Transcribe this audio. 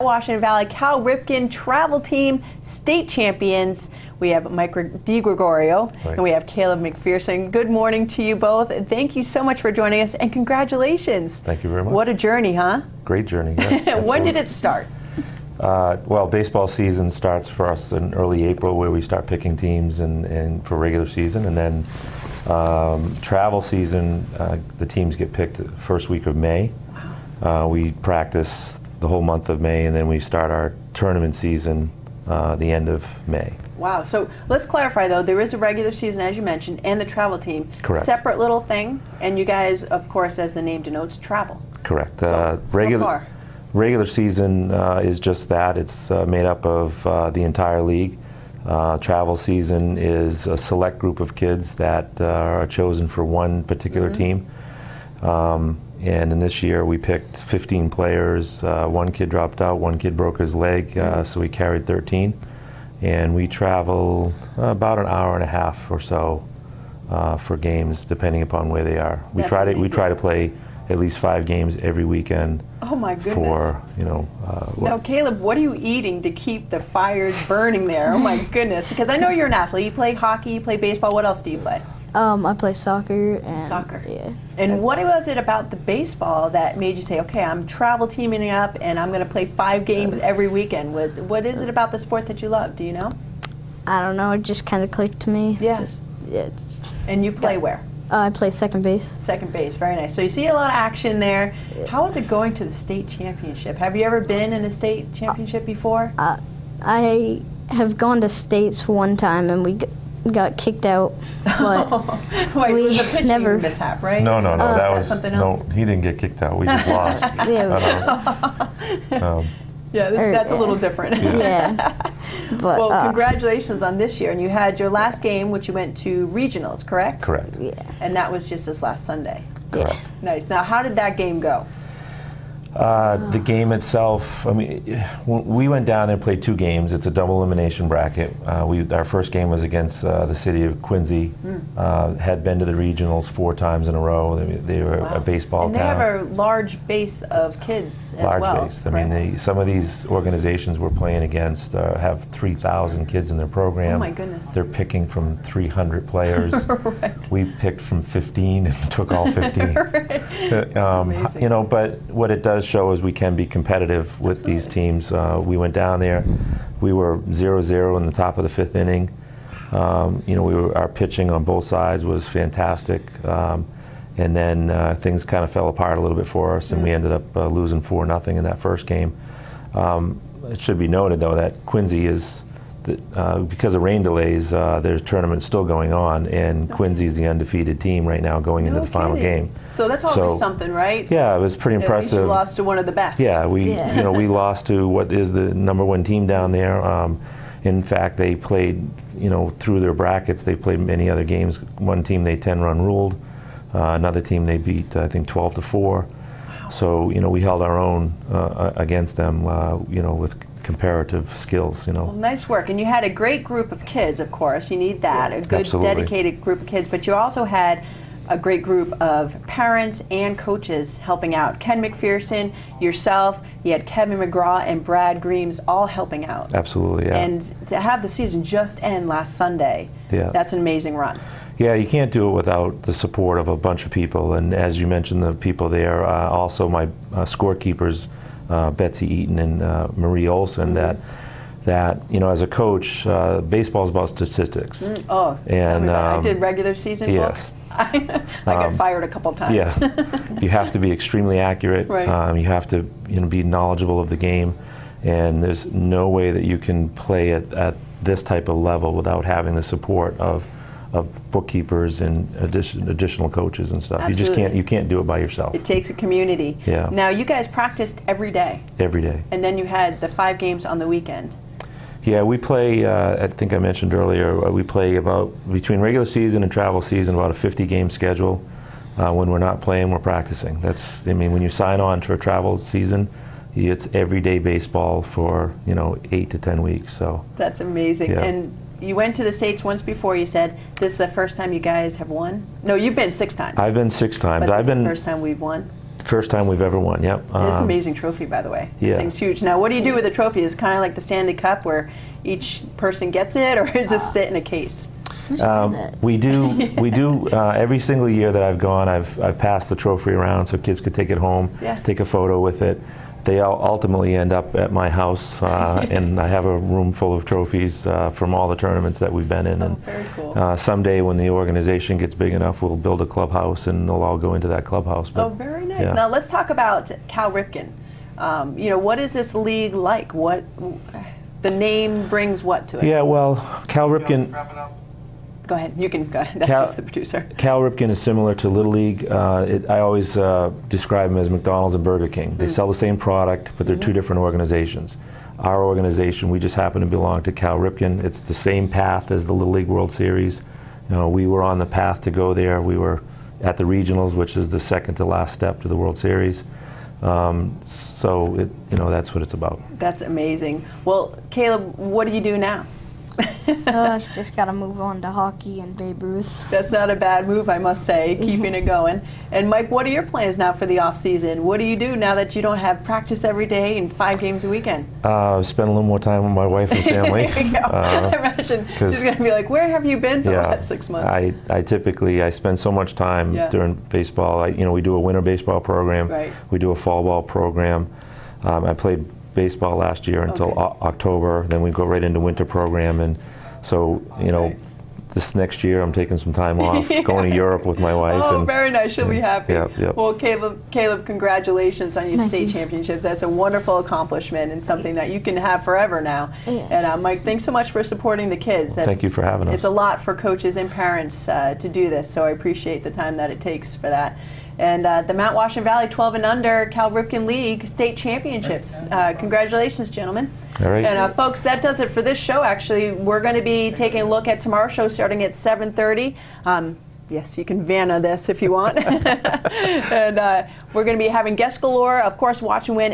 Washington Valley Cal Ripken Travel Team State Champions. We have Mike DiGregorio and we have Caleb McPherson. Good morning to you both. Thank you so much for joining us and congratulations. Thank you very much. What a journey, huh? Great journey. Yeah, when did it start? Well, baseball season starts for us in early April, where we start picking teams and for regular season, and then travel season, the teams get picked the first week of May. Wow. We practice the whole month of May, and then we start our tournament season the end of May. Wow. So let's clarify, though. There is a regular season, as you mentioned, and the travel team. Correct. Separate little thing, and you guys, of course, as the name denotes, travel. Correct. So, regular season is just that. It's made up of the entire league. Travel season is a select group of kids that are chosen for one particular team. And in this year we picked 15 players. One kid dropped out, one kid broke his leg, so we carried 13. And we travel about an hour and a half or so for games, depending upon where they are. We try to play at least 5 games every weekend. Oh my goodness. For, now, Caleb, what are you eating to keep the fires burning there? Oh my goodness. Because I know you're an athlete. You play hockey, you play baseball. What else do you play? I play soccer. Soccer. Yeah. And what was it about the baseball that made you say, okay, I'm travel teaming up and I'm going to play 5 games every weekend? What is it about the sport that you love? Do you know? I don't know. It just kind of clicked to me. Yeah. And you play where? I play second base. Second base, very nice. So you see a lot of action there. How is it going to the state championship? Have you ever been in a state championship before? I have gone to states one time and we got kicked out. But Wait, it was a pitching mishap, right? No, that was something else. No, he didn't get kicked out. We just lost. Yeah, that's a little different. Yeah. But, well, congratulations on this year. And you had your last game, which you went to regionals, correct? Correct. Yeah. And that was just this last Sunday. Correct. Nice. Now, how did that game go? The game itself, I mean, we went down there and played 2 games. It's a double elimination bracket. Our first game was against the city of Quincy. Had been to the regionals 4 times in a row. They were a baseball town. And they have a large base of kids as well. Large base. I mean, some of these organizations we're playing against have 3,000 kids in their program. Oh my goodness. They're picking from 300 players. Right. We picked from 15 and took all 15. Right. But what it does show is we can be competitive with these teams. We went down there, we were 0-0 in the top of the 5th inning. Our pitching on both sides was fantastic, and then things kind of fell apart a little bit for us, and we ended up losing 4-0 in that first game. It should be noted, though, that Quincy is because of rain delays, there's tournaments still going on, and Quincy's the undefeated team right now going into the final game. So that's always something, right? Yeah, it was pretty impressive. At least you lost to one of the best. Yeah, we lost to what is the #1 team down there. In fact, they played, through their brackets, they played many other games. One team they 10-run ruled. Another team they beat, I think, 12-4. Wow. So, we held our own against them, with comparative skills, Well, nice work. And you had a great group of kids, of course. You need that, a good, dedicated group of kids. But you also had a great group of parents and coaches helping out. Ken McPherson, yourself, you had Kevin McGraw and Brad Greaves all helping out. Absolutely, yeah. And to have the season just end last Sunday, that's an amazing run. Yeah, you can't do it without the support of a bunch of people. And as you mentioned, the people there, also my scorekeepers, Betsy Eaton and Marie Olson, that as a coach, baseball is about statistics. Oh, and I did regular season book. I got fired a couple times. Yeah, you have to be extremely accurate. Right. You have to be knowledgeable of the game, and there's no way that you can play at this type of level without having the support of bookkeepers and additional coaches and stuff. Absolutely. You can't do it by yourself. It takes a community. Yeah. Now you guys practiced every day. Every day. And then you had the 5 games on the weekend. Yeah, we play, I think I mentioned earlier, we play about, between regular season and travel season, about a 50-game schedule. When we're not playing, we're practicing. When you sign on to a travel season, it's everyday baseball for, 8 to 10 weeks. So that's amazing. Yeah. And you went to the States once before. You said this is the first time you guys have won? No, you've been 6 times. I've been 6 times. But this is the first time we've won? First time we've ever won, yep. It's an amazing trophy, by the way. This Yeah. thing's huge. Now, what do you do with the trophy? Is it kind of like the Stanley Cup where each person gets it, or is this sit in a case? We do every single year that I've gone, I've passed the trophy around so kids could take it home, Yeah. take a photo with it. They all ultimately end up at my house, and I have a room full of trophies from all the tournaments that we've been in. Oh, And very cool. someday when the organization gets big enough, we'll build a clubhouse and they'll all go into that clubhouse. Oh, very nice. yeah. Now, let's talk about Cal Ripken. You know, what is this league like? What the name brings what to it? Yeah, well, Cal Ripken. Go ahead. You can go ahead. That's just the producer. Cal Ripken is similar to Little League. I always describe them as McDonald's and Burger King. They sell the same product, but they're two different organizations. Our organization, we just happen to belong to Cal Ripken. It's the same path as the Little League World Series. You know, we were on the path to go there. We were at the regionals, which is the second to last step to the World Series. So, you know, that's what it's about. That's amazing. Well, Caleb, what do you do now? Just got to move on to hockey and Babe Ruth. That's not a bad move, I must say, keeping it going. And Mike, what are your plans now for the off season? What do you do now that you don't have practice every day and 5 games a weekend? Spend a little more time with my wife and family. There you go. I imagine she's going to be like, where have you been for the last 6 months? I spend so much time during baseball. You know, we do a winter baseball program. Right. We do a fall ball program. I played baseball last year until October. Then we go right into winter program, and so you know, this next year I'm taking some time off, going to Europe with my wife. Oh, and, very nice. She'll be happy. Yep. Well, Caleb, congratulations on your state championships. That's a wonderful accomplishment and something that you can have forever now. Yes. And Mike, thanks so much for supporting the kids. Thank you for having us. It's a lot for coaches and parents to do this, so I appreciate the time that it takes for that. And the Mount Washington Valley 12 and under Cal Ripken League state championships. Congratulations, gentlemen. All right. And folks, that does it for this show. Actually, we're going to be taking a look at tomorrow's show starting at 7:30. Yes, you can Vanna this if you want. And we're going to be having guest galore, of course, watch and win.